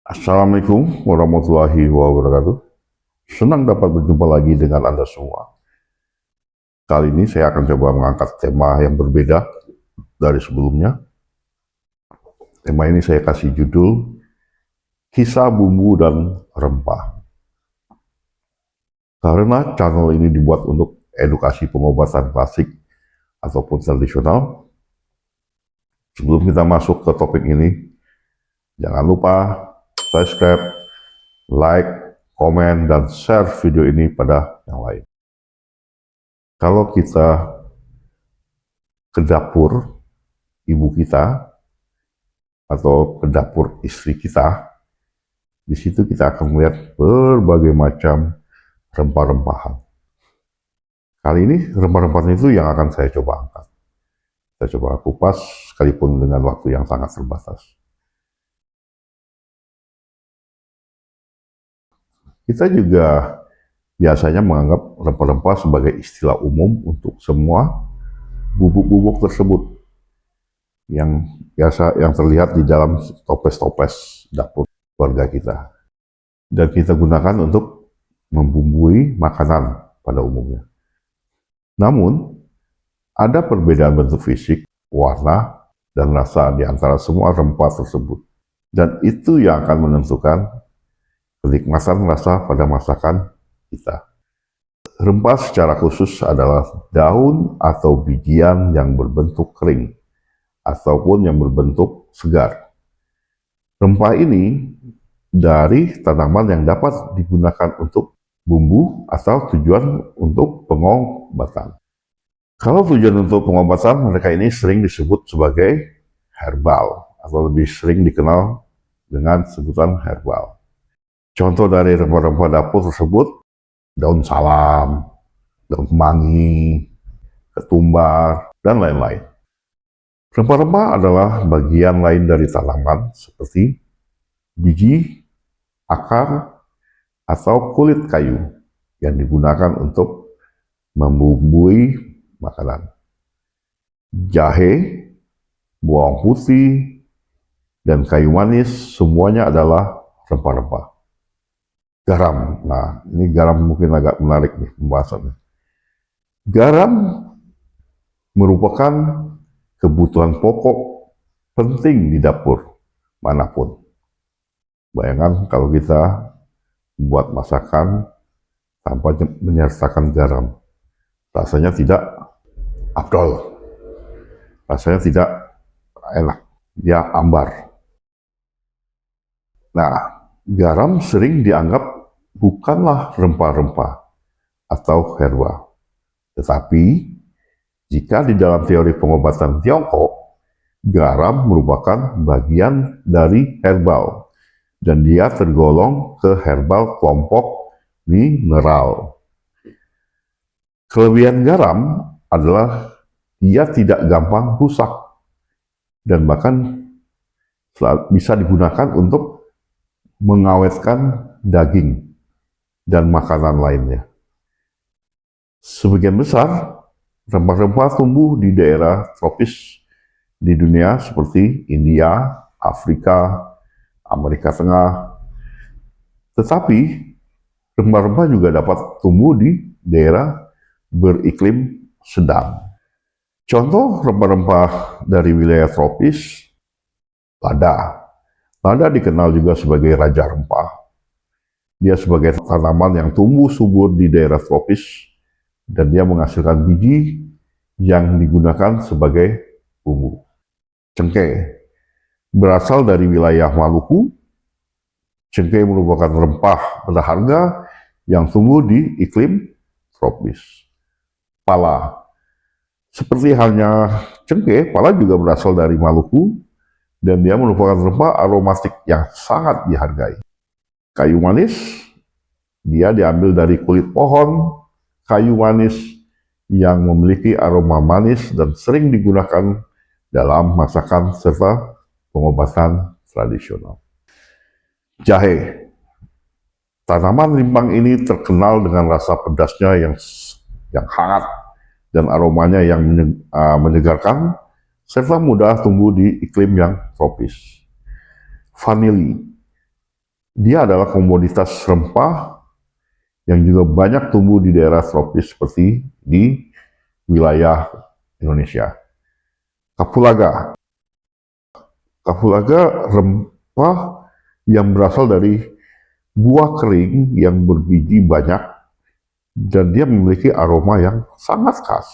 Assalamualaikum warahmatullahi wabarakatuh. Senang dapat berjumpa lagi dengan Anda semua. Kali ini saya akan coba mengangkat tema yang berbeda dari sebelumnya. Tema ini saya kasih judul Kisah Bumbu dan Rempah. Karena channel ini dibuat untuk edukasi pengobatan klasik ataupun tradisional, sebelum kita masuk ke topik ini, jangan lupa subscribe, like, komen, dan share video ini pada yang lain. Kalau kita ke dapur ibu kita atau ke dapur istri kita, di situ kita akan melihat berbagai macam rempah-rempahan. Kali ini rempah-rempahan itu yang akan saya coba angkat. Saya coba kupas sekalipun dengan waktu yang sangat terbatas. Kita juga biasanya menganggap rempah-rempah sebagai istilah umum untuk semua bubuk-bubuk tersebut yang terlihat di dalam toples-toples dapur keluarga kita. Dan kita gunakan untuk membumbui makanan pada umumnya. Namun, ada perbedaan bentuk fisik, warna, dan rasa di antara semua rempah tersebut. Dan itu yang akan menentukan kenikmatan rasa pada masakan kita. Rempah secara khusus adalah daun atau bijian yang berbentuk kering, ataupun yang berbentuk segar. Rempah ini dari tanaman yang dapat digunakan untuk bumbu atau tujuan untuk pengobatan. Kalau tujuan untuk pengobatan, mereka ini sering disebut sebagai herbal atau lebih sering dikenal dengan sebutan herbal. Contoh dari rempah-rempah dapur tersebut, daun salam, daun kemangi, ketumbar, dan lain-lain. Rempah-rempah adalah bagian lain dari tanaman seperti biji, akar, atau kulit kayu yang digunakan untuk membumbui makanan. Jahe, bawang putih, dan kayu manis semuanya adalah rempah-rempah. Garam, nah ini garam mungkin agak menarik nih pembahasannya. Garam merupakan kebutuhan pokok penting di dapur manapun. Bayangkan kalau kita membuat masakan tanpa menyertakan garam, rasanya tidak afdol, rasanya tidak enak, dia ambar. Nah, garam sering dianggap bukanlah rempah-rempah atau herba, tetapi jika di dalam teori pengobatan Tiongkok, garam merupakan bagian dari herbal, dan dia tergolong ke herbal kelompok mineral. Kelebihan garam adalah dia tidak gampang rusak dan bahkan bisa digunakan untuk mengawetkan daging dan makanan lainnya. Sebagian besar rempah-rempah tumbuh di daerah tropis di dunia seperti India, Afrika, Amerika Tengah. Tetapi rempah-rempah juga dapat tumbuh di daerah beriklim sedang. Contoh rempah-rempah dari wilayah tropis, lada. Lada dikenal juga sebagai raja rempah. Dia sebagai tanaman yang tumbuh subur di daerah tropis dan dia menghasilkan biji yang digunakan sebagai bumbu. Cengkeh berasal dari wilayah Maluku. Cengkeh merupakan rempah berharga yang tumbuh di iklim tropis. Pala, seperti halnya cengkeh, pala juga berasal dari Maluku dan dia merupakan rempah aromatik yang sangat dihargai. Kayu manis, dia diambil dari kulit pohon kayu manis yang memiliki aroma manis dan sering digunakan dalam masakan serta pengobatan tradisional. Jahe, tanaman limbang ini terkenal dengan rasa pedasnya yang hangat dan aromanya yang menyegarkan, serta mudah tumbuh di iklim yang tropis. Vanili, Dia adalah komoditas rempah yang juga banyak tumbuh di daerah tropis seperti di wilayah Indonesia. Kapulaga. Kapulaga rempah yang berasal dari buah kering yang berbiji banyak dan dia memiliki aroma yang sangat khas.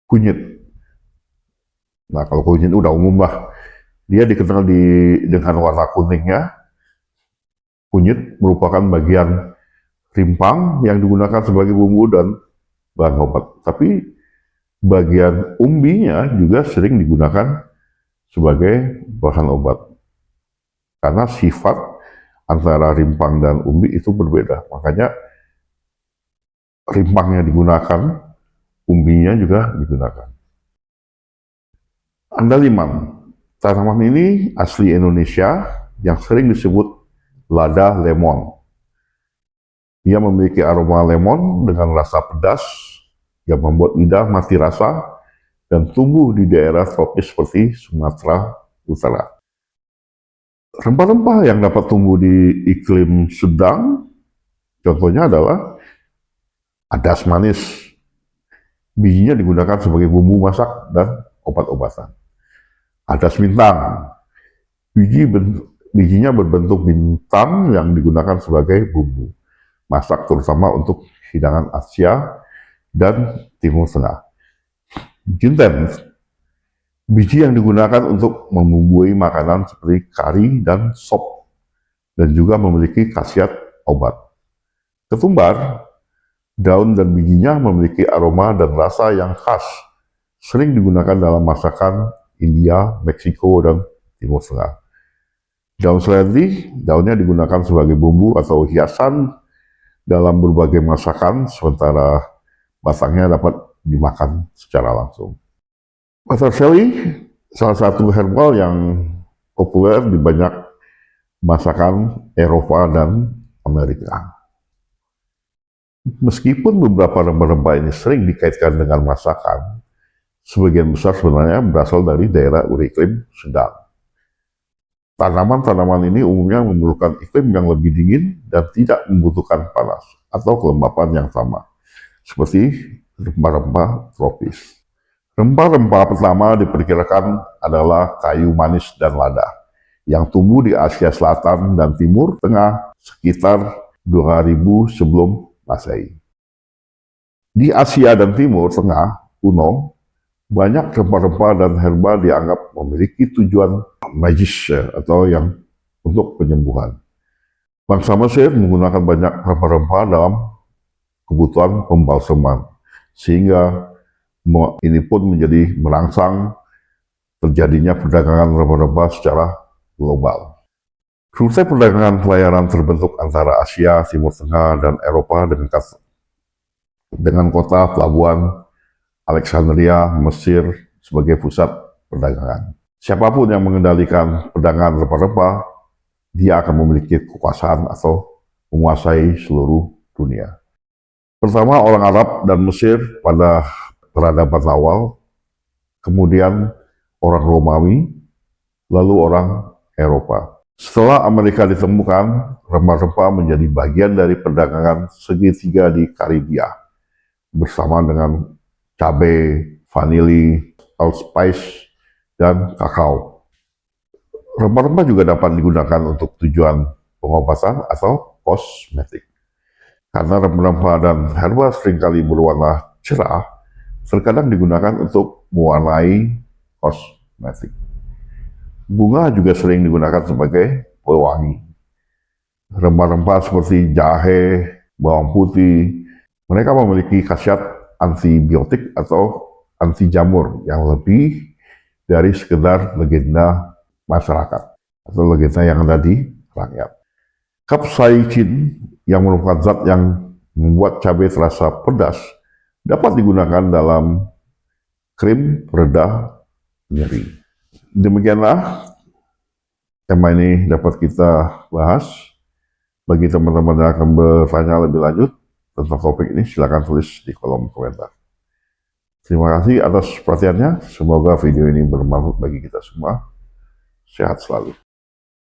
Kunyit. Nah, kalau kunyit udah umum lah. Dia dikenal dengan warna kuningnya. Kunyit merupakan bagian rimpang yang digunakan sebagai bumbu dan bahan obat. Tapi bagian umbinya juga sering digunakan sebagai bahan obat. Karena sifat antara rimpang dan umbi itu berbeda. Makanya rimpangnya digunakan, umbinya juga digunakan. Andaliman. Tanaman ini asli Indonesia yang sering disebut lada lemon. Dia memiliki aroma lemon dengan rasa pedas yang membuat lidah mati rasa dan tumbuh di daerah tropis seperti Sumatera Utara. Rempah-rempah yang dapat tumbuh di iklim sedang, contohnya adalah adas manis. Bijinya digunakan sebagai bumbu masak dan obat-obatan. Adas bintang. Bijinya berbentuk bintang yang digunakan sebagai bumbu masak terutama untuk hidangan Asia dan Timur Tengah. Jinten. Biji yang digunakan untuk membumbui makanan seperti kari dan sop dan juga memiliki khasiat obat. Ketumbar. Daun dan bijinya memiliki aroma dan rasa yang khas, sering digunakan dalam masakan India, Meksiko, dan Timur Tengah. Daun seledri, daunnya digunakan sebagai bumbu atau hiasan dalam berbagai masakan, sementara batangnya dapat dimakan secara langsung. Peterselie, salah satu herbal yang populer di banyak masakan Eropa dan Amerika. Meskipun beberapa rempah-rempah ini sering dikaitkan dengan masakan, sebagian besar sebenarnya berasal dari daerah beriklim sedang. Tanaman-tanaman ini umumnya memerlukan iklim yang lebih dingin dan tidak membutuhkan panas atau kelembapan yang sama, seperti rempah-rempah tropis. Rempah-rempah pertama diperkirakan adalah kayu manis dan lada, yang tumbuh di Asia Selatan dan Timur Tengah sekitar 2000 sebelum Masehi. Di Asia dan Timur Tengah kuno, banyak rempah-rempah dan herba dianggap memiliki tujuan magis atau yang untuk penyembuhan. Bangsa Mesir menggunakan banyak rempah-rempah dalam kebutuhan pembalseman, sehingga ini pun menjadi merangsang terjadinya perdagangan rempah-rempah secara global. Rute perdagangan pelayaran terbentuk antara Asia, Timur Tengah, dan Eropa dengan kota pelabuhan Alexandria, Mesir sebagai pusat perdagangan. Siapapun yang mengendalikan perdagangan rempah-rempah, dia akan memiliki kekuasaan atau menguasai seluruh dunia. Pertama orang Arab dan Mesir pada peradaban awal, kemudian orang Romawi, lalu orang Eropa. Setelah Amerika ditemukan, rempah-rempah menjadi bagian dari perdagangan segitiga di Karibia, bersama dengan cabai, vanili, allspice, dan kakao. Rempah-rempah juga dapat digunakan untuk tujuan pengobatan atau kosmetik. Karena rempah-rempah dan herba seringkali berwarna cerah, terkadang digunakan untuk mewarnai kosmetik. Bunga juga sering digunakan sebagai pewangi. Rempah-rempah seperti jahe, bawang putih, mereka memiliki khasiat antibiotik atau anti jamur yang lebih dari sekedar legenda masyarakat atau legenda yang ada di rakyat. Capsaicin yang merupakan zat yang membuat cabai terasa pedas dapat digunakan dalam krim pereda nyeri. Demikianlah tema ini dapat kita bahas. Bagi teman-teman yang akan bertanya lebih lanjut tentang topik ini, silakan tulis di kolom komentar. Terima kasih atas perhatiannya. Semoga video ini bermanfaat bagi kita semua. Sehat selalu.